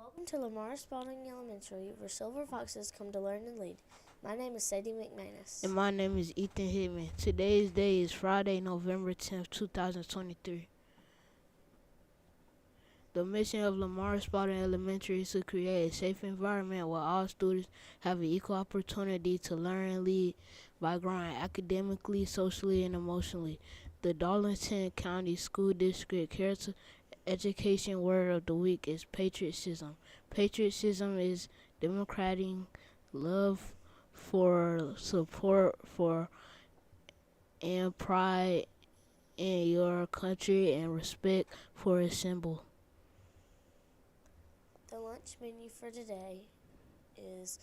Welcome to Lamar Spalding Elementary, where silver foxes come to learn and lead. My name is Sadie McManus. And my name is Ethan Hitman. Today's day is Friday, November 10th, 2023. The mission of Lamar Spalding Elementary is to create a safe environment where all students have an equal opportunity to learn and lead by growing academically, socially, and emotionally. The Darlington County School District Character Education Word of the Week is patriotism. Patriotism is democratic love for support for and pride in your country and respect for its symbol. The lunch menu for today is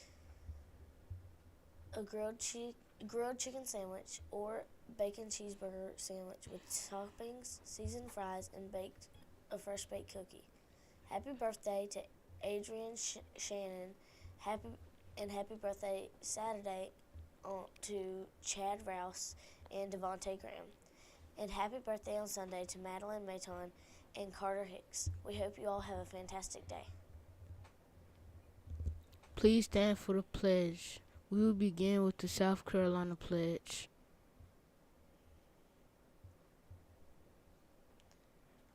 a grilled chicken sandwich or bacon cheeseburger sandwich with toppings, seasoned fries, and a fresh baked cookie. Happy birthday to Adrian Shannon. Happy birthday Saturday to Chad Rouse and Devontae Graham. And happy birthday on Sunday to Madeline Mayton and Carter Hicks. We hope you all have a fantastic day. Please stand for the pledge. We will begin with the South Carolina pledge.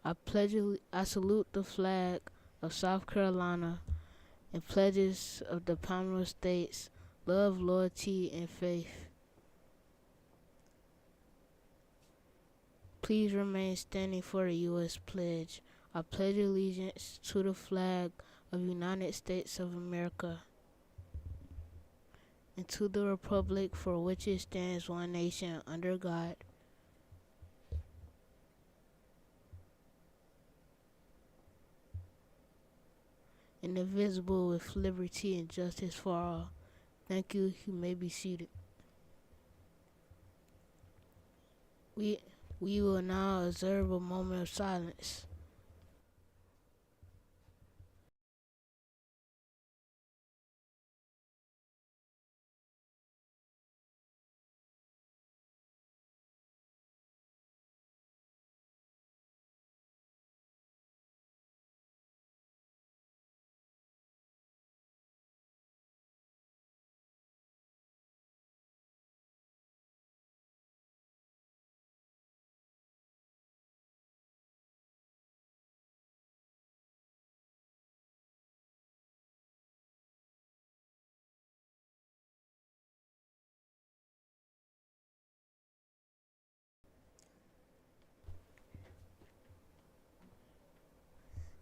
I salute the flag of South Carolina and pledges of the Commonwealth States, love, loyalty, and faith. Please remain standing for the U.S. pledge. I pledge allegiance to the flag of the United States of America and to the republic for which it stands, one nation, under God, indivisible, with liberty and justice for all. Thank you. You may be seated. We will now observe a moment of silence.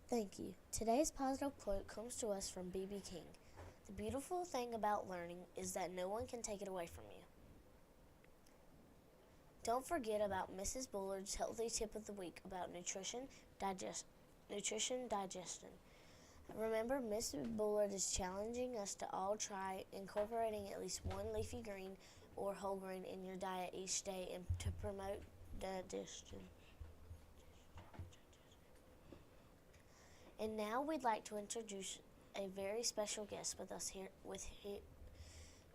Thank you. Today's positive quote comes to us from B.B. King. The beautiful thing about learning is that no one can take it away from you. Don't forget about Mrs. Bullard's healthy tip of the week about nutrition digestion. Remember, Mrs. Bullard is challenging us to all try incorporating at least one leafy green or whole grain in your diet each day and to promote digestion. And now we'd like to introduce a very special guest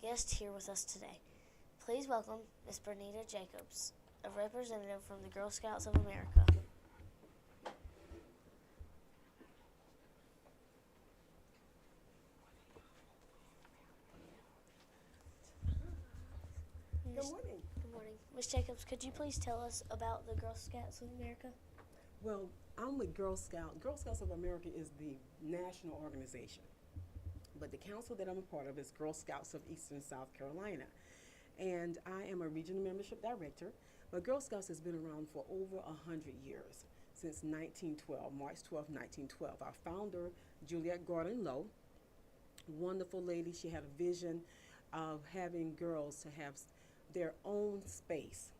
guest here with us today. Please welcome Miss Bernita Jacobs, a representative from the Girl Scouts of America. Good morning. Good morning. Miss Jacobs, could you please tell us about the Girl Scouts of America? Well, I'm with Girl Scout. Girl Scouts of America is the national organization, but the council that I'm a part of is Girl Scouts of Eastern South Carolina, and I am a regional membership director. But Girl Scouts has been around for over 100 years, since 1912, March 12, 1912. Our founder, Juliette Gordon Lowe, wonderful lady. She had a vision of having girls to have their own space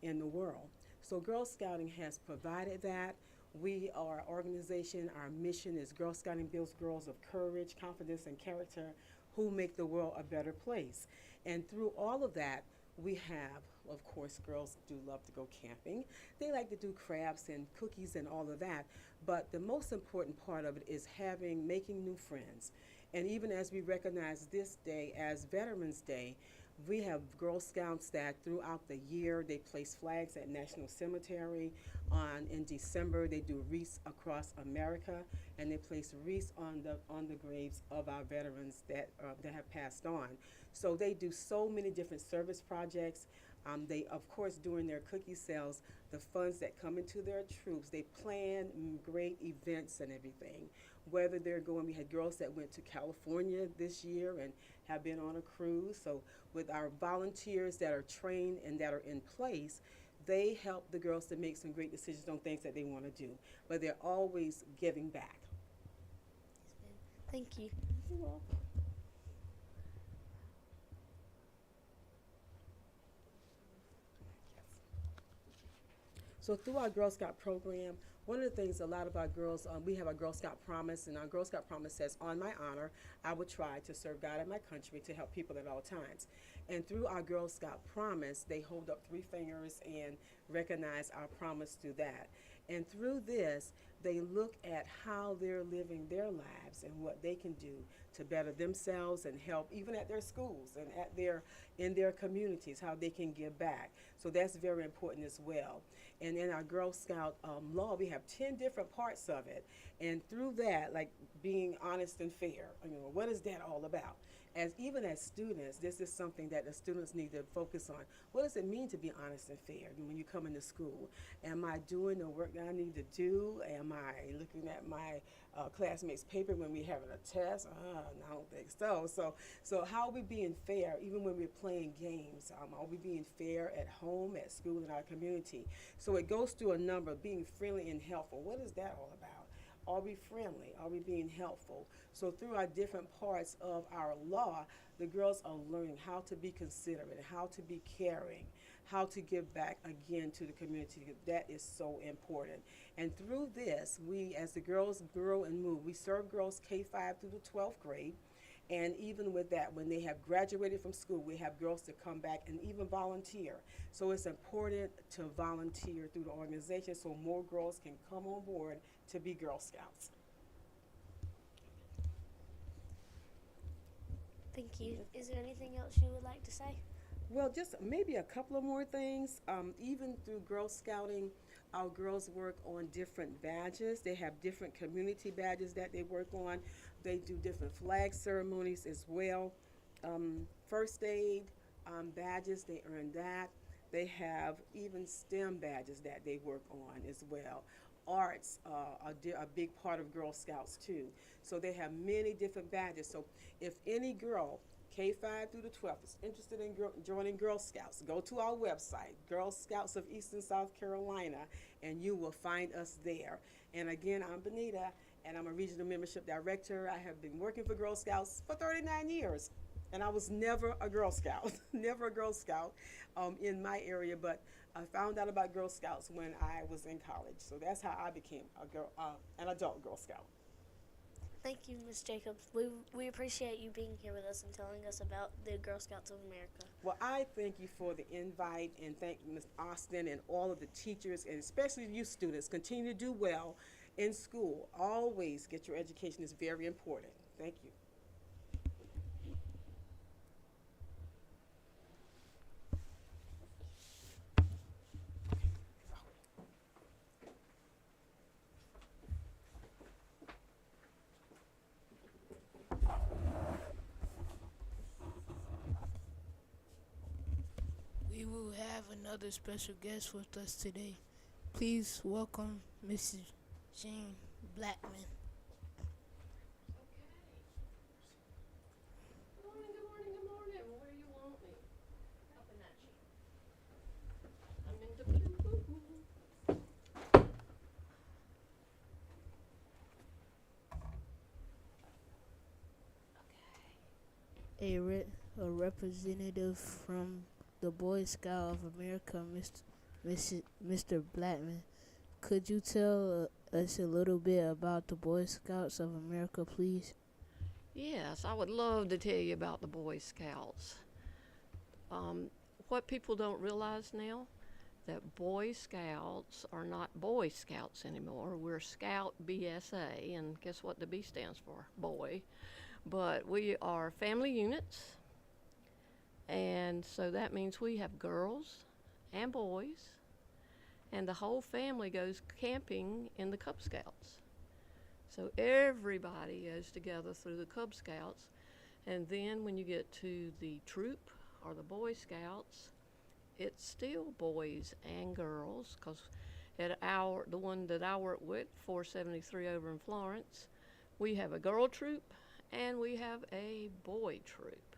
in the world. So Girl Scouting has provided that. We, our organization, our mission is Girl Scouting builds girls of courage, confidence, and character who make the world a better place. And through all of that, we have, of course, girls do love to go camping. They like to do crafts and cookies and all of that. But the most important part of it is making new friends. And even as we recognize this day as Veterans Day, We have Girl Scouts that throughout the year they place flags at National Cemetery. In December they do wreaths across America, and they place wreaths on the graves of our veterans that have passed on. So they do so many different service projects. They, of course, during their cookie sales, the funds that come into their troops, they plan great events and everything. Whether they're going, we had girls that went to California this year and have been on a cruise. So with our volunteers that are trained and that are in place, they help the girls to make some great decisions on things that they want to do. But they're always giving back. Yes, ma'am. Thank you. You're welcome. So through our Girl Scout program, one of the things a lot of our girls, we have a Girl Scout promise, and our Girl Scout promise says, "On my honor, I will try to serve God and my country to help people at all times." And through our Girl Scout promise, they hold up three fingers and recognize our promise through that. And through this, they look at how they're living their lives and what they can do to better themselves and help even at their schools and at their in their communities, how they can give back. So that's very important as well. And in our Girl Scout law, we have 10 different parts of it. And through that, like being honest and fair, what is that all about? Even as students, this is something that the students need to focus on. What does it mean to be honest and fair when you come into school? Am I doing the work that I need to do? Am I looking at my classmates' paper when we're having a test? I don't think so. So how are we being fair even when we're playing games? Are we being fair at home, at school, in our community? So it goes through a number of being friendly and helpful. What is that all about? Are we friendly? Are we being helpful? So through our different parts of our law, the girls are learning how to be considerate, how to be caring, how to give back again to the community. That is so important. And through this, we, as the girls grow and move, we serve girls K-5 through the 12th grade. And even with that, when they have graduated from school, we have girls to come back and even volunteer. So it's important to volunteer through the organization so more girls can come on board to be Girl Scouts. Thank you. Is there anything else you would like to say? Well, just maybe a couple of more things. Even through Girl Scouting, our girls work on different badges. They have different community badges that they work on. They do different flag ceremonies as well. First aid badges, they earn that. They have even STEM badges that they work on as well. Arts a big part of Girl Scouts too. So they have many different badges. So if any girl K-5 through the 12th is interested in joining Girl Scouts, go to our website, Girl Scouts of Eastern South Carolina, and you will find us there. And again, I'm Benita, and I'm a regional membership director. I have been working for Girl Scouts for 39 years. And I was never a Girl Scout, never a Girl Scout in my area, but I found out about Girl Scouts when I was in college. So that's how I became an adult Girl Scout. Thank you, Ms. Jacobs. We appreciate you being here with us and telling us about the Girl Scouts of America. Well, I thank you for the invite, and thank Ms. Austin and all of the teachers, and especially you students. Continue to do well in school. Always get your education. Is very important. Thank you. We will have another special guest with us today. Please welcome Mrs. Jean Blackman. Good morning, good morning, good morning. Where do you want me? Up in that sheet. I'm in the blue. A representative from the Boy Scout of America, Mr. Blackman. Could you tell us a little bit about the Boy Scouts of America, please? Yes, I would love to tell you about the Boy Scouts. What people don't realize now, that Boy Scouts are not Boy Scouts anymore. We're Scout BSA, and guess what the B stands for? Boy. But we are family units. And so that means we have girls and boys, and the whole family goes camping in the Cub Scouts. So everybody goes together through the Cub Scouts, and then when you get to the troop or the Boy Scouts, it's still boys and girls, because the one that I work with, 473 over in Florence, we have a girl troop and we have a boy troop.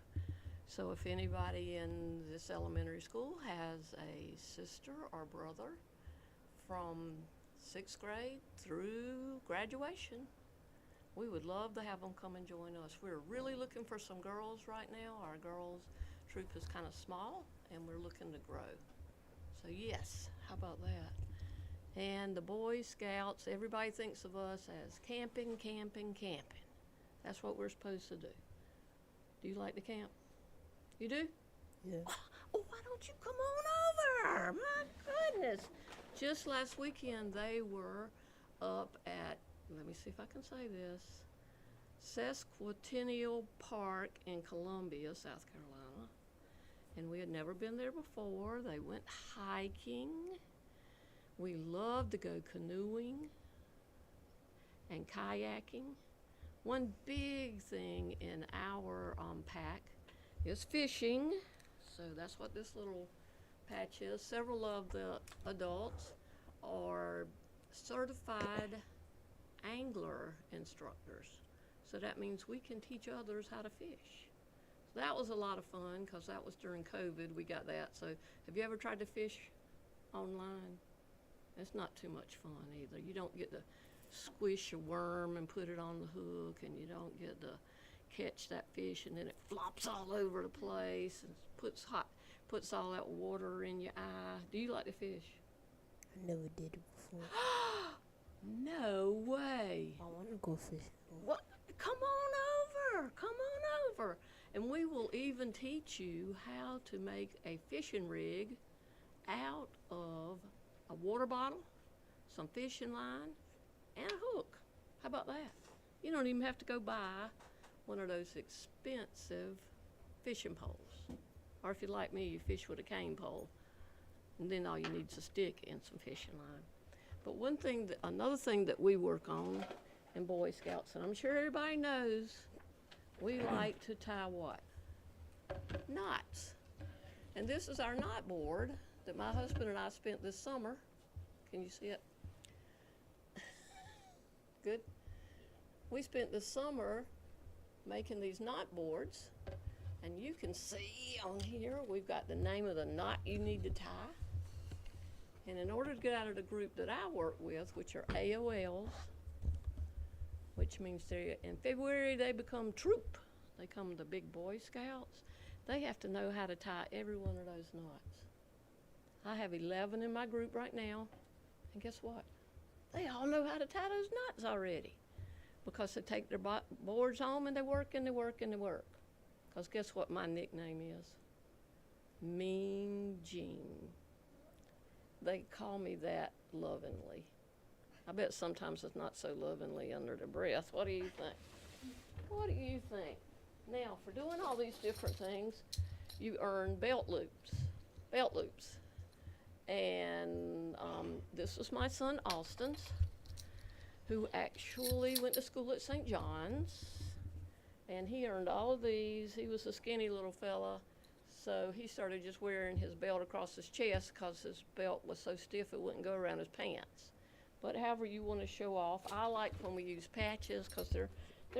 So if anybody in this elementary school has a sister or brother from 6th grade through graduation, we would love to have them come and join us. We're really looking for some girls right now. Our girls troop is kind of small and we're looking to grow. So yes, how about that? And the Boy Scouts, everybody thinks of us as camping, camping, camping. That's what we're supposed to do. Do you like to camp? You do? Yeah. Oh, why don't you come on over? My goodness. Just last weekend, they were up at, let me see if I can say this, Sesquicentennial Park in Columbia, South Carolina. And we had never been there before. They went hiking. We love to go canoeing and kayaking. One big thing in our pack is fishing. So that's what this little patch is. Several of the adults are certified angler instructors. So that means we can teach others how to fish. So that was a lot of fun because that was during COVID. We got that. So have you ever tried to fish online? It's not too much fun either. You don't get to squish a worm and put it on the hook, and you don't get to catch that fish and then it flops all over the place and puts all that water in your eye. Do you like to fish? I never did it before. No way. I want to go fishing. What? Come on over. Come on over. And we will even teach you how to make a fishing rig out of a water bottle, some fishing line, and a hook. How about that? You don't even have to go buy one of those expensive fishing poles. Or if you're like me, you fish with a cane pole, and then all you need is a stick and some fishing line. But another thing that we work on in Boy Scouts, and I'm sure everybody knows, we like to tie what? Knots. And this is our knot board that my husband and I spent this summer. Can you see it? Good. We spent this summer making these knot boards, and you can see on here we've got the name of the knot you need to tie. And in order to get out of the group that I work with, which are AOLs, which means in February they become troop. They come the big Boy Scouts. They have to know how to tie every one of those knots. I have 11 in my group right now, and guess what? They all know how to tie those knots already, because they take their boards home and they work and they work and they work. Because guess what my nickname is? Mean Jean. They call me that lovingly. I bet sometimes it's not so lovingly under the breath. What do you think? What do you think? Now, for doing all these different things, you earn belt loops. And this was my son Austin's, who actually went to school at St. John's, and he earned all of these. He was a skinny little fella, so he started just wearing his belt across his chest because his belt was so stiff it wouldn't go around his pants. But however you want to show off, I like when we use patches because they're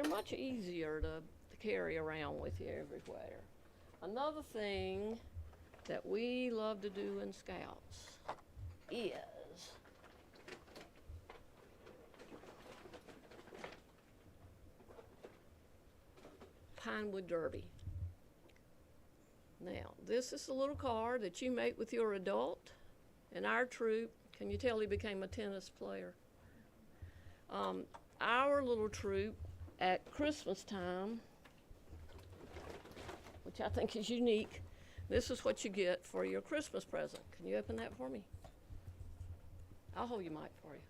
much easier to carry around with you everywhere. Another thing that we love to do in Scouts is Pinewood Derby. Now, this is a little card that you make with your adult. In our troop, can you tell he became a tennis player? Our little troop at Christmas time, which I think is unique, this is what you get for your Christmas present. Can you open that for me? I'll hold your mic for you.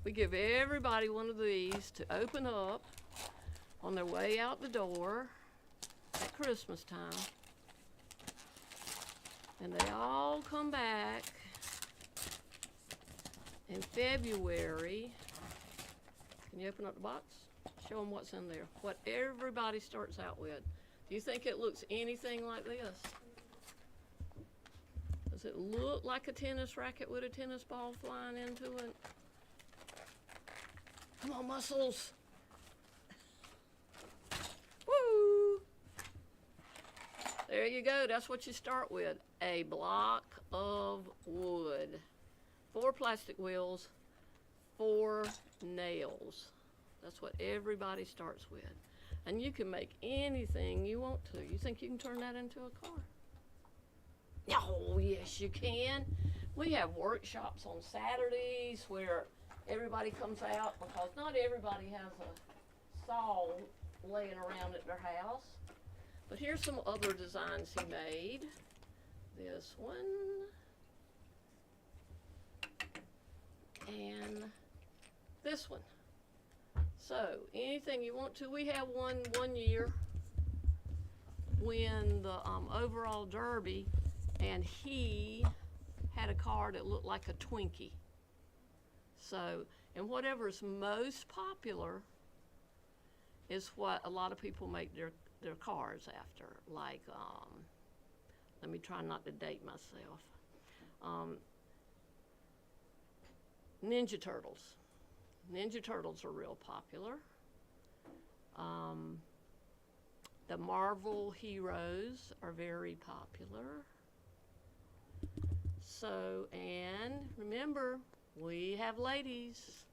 We give everybody one of these to open up on their way out the door. Christmas time. And they all come back in February. Can you open up the box? Show them what's in there. What everybody starts out with. Do you think it looks anything like this? Does it look like a tennis racket with a tennis ball flying into it? Come on, muscles. Woo! There you go. That's what you start with. A block of wood. 4 plastic wheels, 4 nails. That's what everybody starts with. And you can make anything you want to. You think you can turn that into a car? Oh, yes, you can. We have workshops on Saturdays where everybody comes out because not everybody has a saw laying around at their house. But here's some other designs he made. This one. And this one. So, anything you want to. We have one year when the overall derby, and he had a car that looked like a Twinkie. So, and whatever is most popular is what a lot of people make their cars after. Like, let me try not to date myself. Ninja Turtles. Ninja Turtles are real popular. The Marvel heroes are very popular. So, and remember, we have ladies,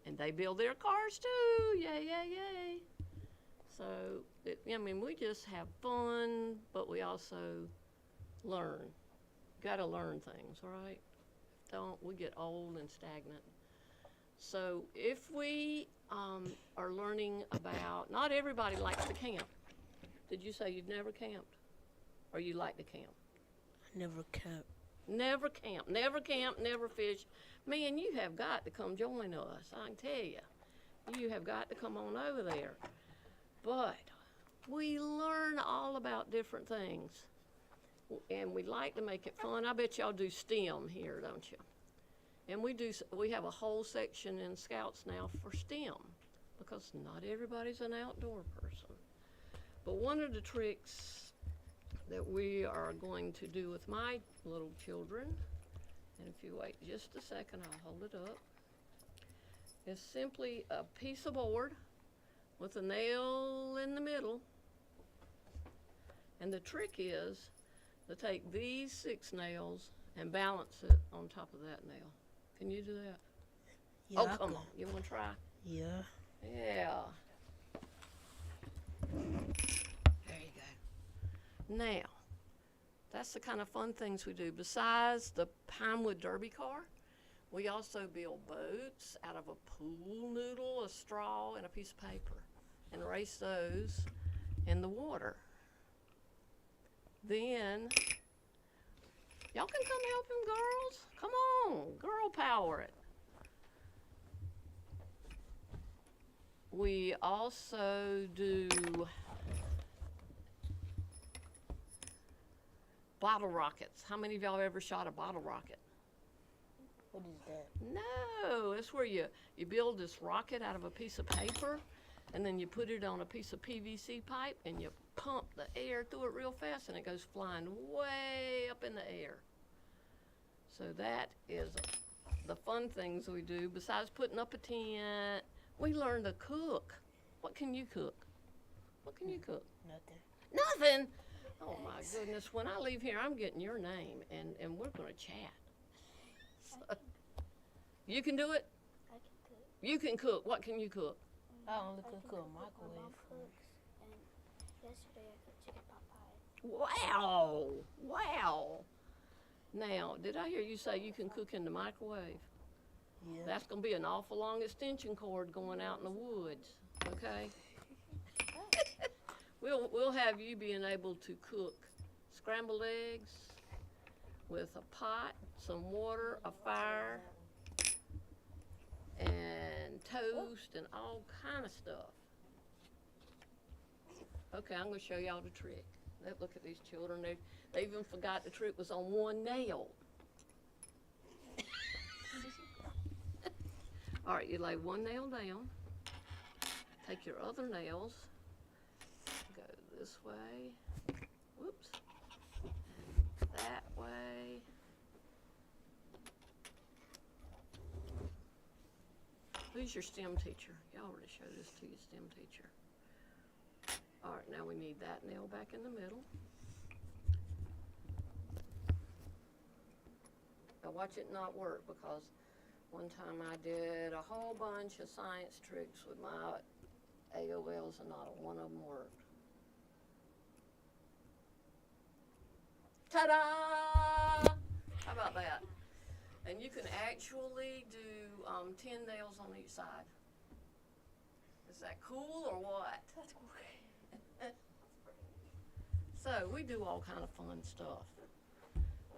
and they build their cars too. Yay, yay, yay. So, we just have fun, but we also learn. Gotta learn things, all right? Don't we get old and stagnant. So if we are learning about, not everybody likes to camp. Did you say you'd never camped? Or you like to camp? Never camped. Never camp, never fish. Man, you have got to come join us, I can tell you. You have got to come on over there. But we learn all about different things. And we like to make it fun. I bet y'all do STEM here, don't you? And we have a whole section in Scouts now for STEM because not everybody's an outdoor person. But one of the tricks that we are going to do with my little children, and if you wait just a second, I'll hold it up, is simply a piece of board with a nail in the middle. And the trick is to take these 6 nails and balance it on top of that nail. Can you do that? Yeah, Oh, come on. You want to try? Yeah. Yeah. There you go. Now, that's the kind of fun things we do. Besides the Pinewood Derby car, we also build boats out of a pool noodle, a straw, and a piece of paper, and race those in the water. Then, y'all can come help him, girls. Come on, girl power it. We also do bottle rockets. How many of y'all ever shot a bottle rocket? What is that? No, it's where you build this rocket out of a piece of paper, and then you put it on a piece of PVC pipe, and you pump the air through it real fast, and it goes flying way up in the air. So that is the fun things we do. Besides putting up a tent, we learn to cook. What can you cook? What can you cook? Nothing. Nothing? Oh my goodness, when I leave here, I'm getting your name, and we're gonna chat. So, you can do it? I can cook. You can cook. What can you cook? I only could cook My microwave mom food. cooks, and yesterday I cooked chicken pot pie. Wow, wow. Now, did I hear you say you can cook in the microwave? Yeah. That's gonna be an awful long extension cord going out in the woods, okay? We'll have you being able to cook scrambled eggs with a pot, some water, a fire, and toast and all kind of stuff. Okay, I'm going to show y'all the trick. Look at these children. They even forgot the trick was on one nail. All right, you lay one nail down. Take your other nails. Go this way. Whoops. That way. Who's your STEM teacher? Y'all already showed this to your STEM teacher. All right, now we need that nail back in the middle. Now watch it not work, because one time I did a whole bunch of science tricks with my AOLs and not one of them worked. Ta-da! How about that? And you can actually do 10 nails on each side. Is that cool or what? That's cool. So we do all kind of fun stuff.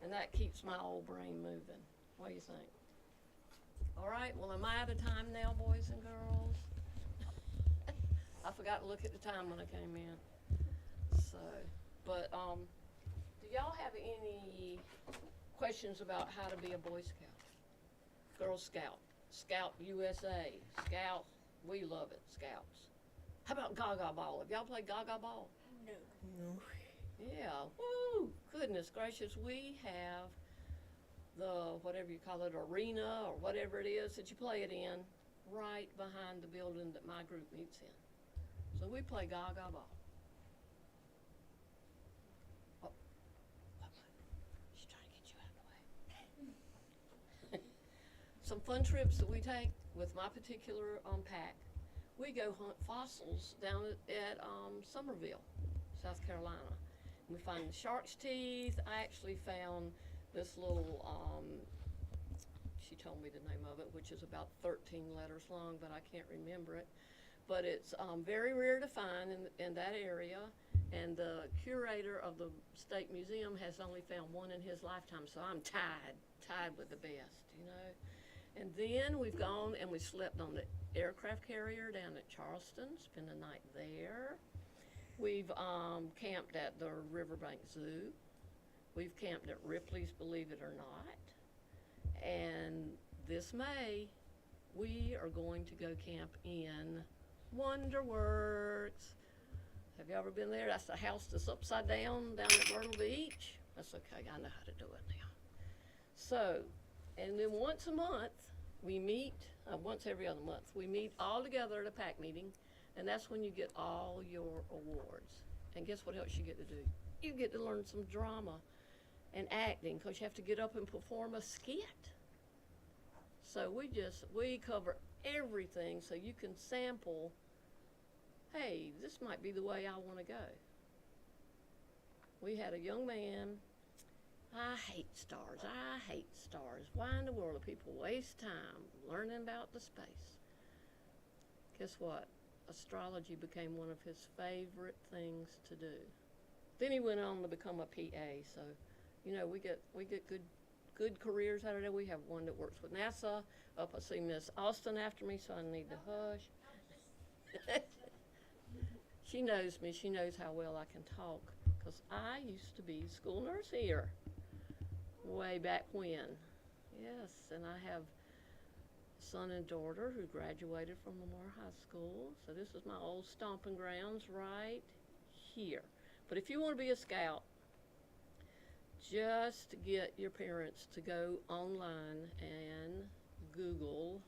And that keeps my old brain moving. What do you think? All right, well, am I out of time now, boys and girls? I forgot to look at the time when I came in. So, but do y'all have any questions about how to be a Boy Scout, Girl Scout, Scout USA, Scout, we love it, Scouts. How about Gaga Ball? Have y'all played Gaga Ball? No. No. Yeah, woo, goodness gracious, we have the, whatever you call it, arena or whatever it is that you play it in, right behind the building that my group meets in. So we play Gaga Ball. Oh, she's trying to get you out of the way. Some fun trips that we take with my particular pack. We go hunt fossils down at Summerville, South Carolina. We find the shark's teeth. I actually found this little, she told me the name of it, which is about 13 letters long, but I can't remember it. But it's very rare to find in that area, and the curator of the State Museum has only found one in his lifetime, so I'm tied with the best, you know. And then we've gone and we slept on the aircraft carrier down at Charleston, spent a night there. We've camped at the Riverbank Zoo. We've camped at Ripley's, believe it or not. And this May, we are going to go camp in Wonderworks. Have you ever been there? That's the house that's upside down at Myrtle Beach. That's okay, I know how to do it now. So, and then once a month, we meet, once every other month, we meet all together at a pack meeting, and that's when you get all your awards. And guess what else you get to do? You get to learn some drama and acting, because you have to get up and perform a skit. So we cover everything so you can sample, hey, this might be the way I want to go. We had a young man, I hate stars. Why in the world do people waste time learning about the space? Guess what? Astrology became one of his favorite things to do. Then he went on to become a PA, so you know, we get good careers out of there. We have one that works with NASA. Up, I see Miss Austin after me, so I need to hush. She knows me. She knows how well I can talk, because I used to be school nurse here way back when. Yes, and I have a son and daughter who graduated from Lamar High School, so this is my old stomping grounds right here. But if you want to be a scout, just get your parents to go online and Google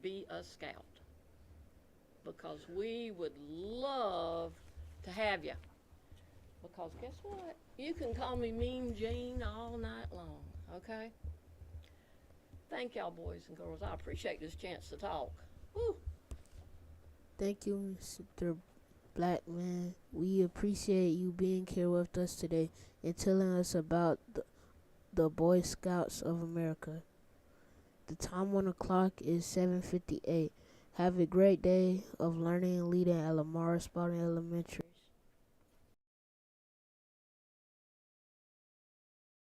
Be a Scout, because we would love to have you. Because guess what? You can call me Mean Jane all night long, okay? Thank y'all, boys and girls. I appreciate this chance to talk. Woo. Thank you, Mr. Blackman. We appreciate you being here with us today and telling us about the Boy Scouts of America. The time on the clock is 7:58. Have a great day of learning and leading at Lamar Spalding Elementary.